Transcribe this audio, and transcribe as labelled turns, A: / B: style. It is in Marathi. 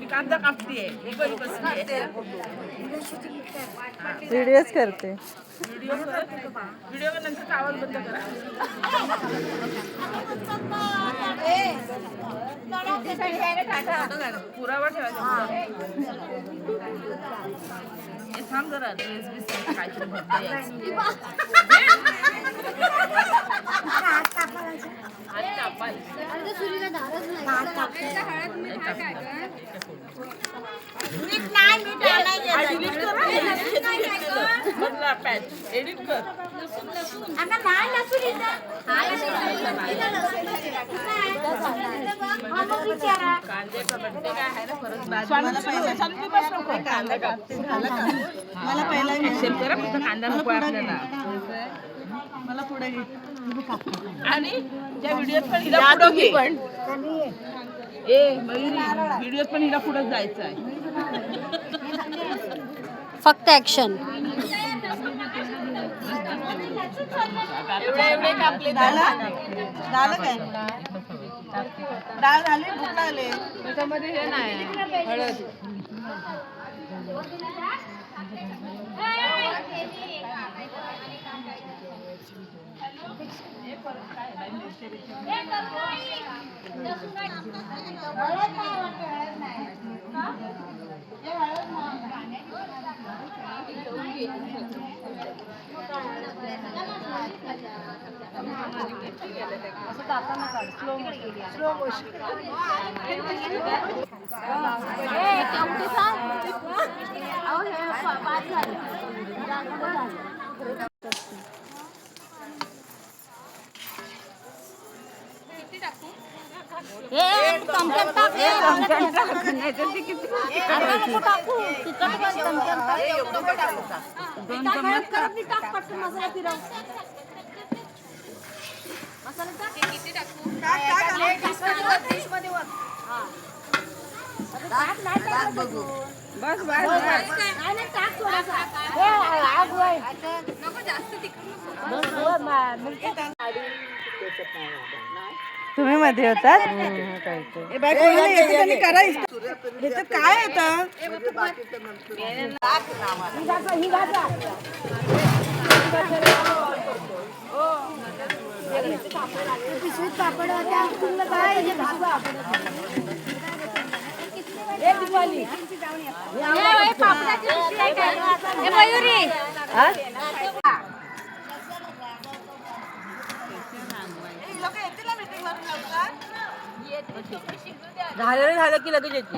A: कांदा कापतीये
B: व्हिडिओच करते.
A: व्हिडिओ नंतर आवाज बंद करा. पुरावा ठेवायचा. हे थांब जरा ड्रेस बीस काहीतरी भरता यायचं. एडिट कर. कांदे टोमॅटो काय आहे ना परत
B: मला पहिला
A: एक्सेप्ट करा फक्त कांदा नको आपल्याला.
B: मला पुढे घे.
A: आणि त्या व्हिडिओत पण हिला पुढं घे. व्हिडिओत पण हिला पुढं जायचं आहे.
C: फक्त ऍक्शन.
A: एवढे कापले
B: झालं काय? डाळ झाली, भूक लागली.
A: त्याच्यामध्ये हे नाही हळद. बस
B: तुम्ही मध्ये होतात. काय येतं?
C: पापड
A: झालं की लगेच येते.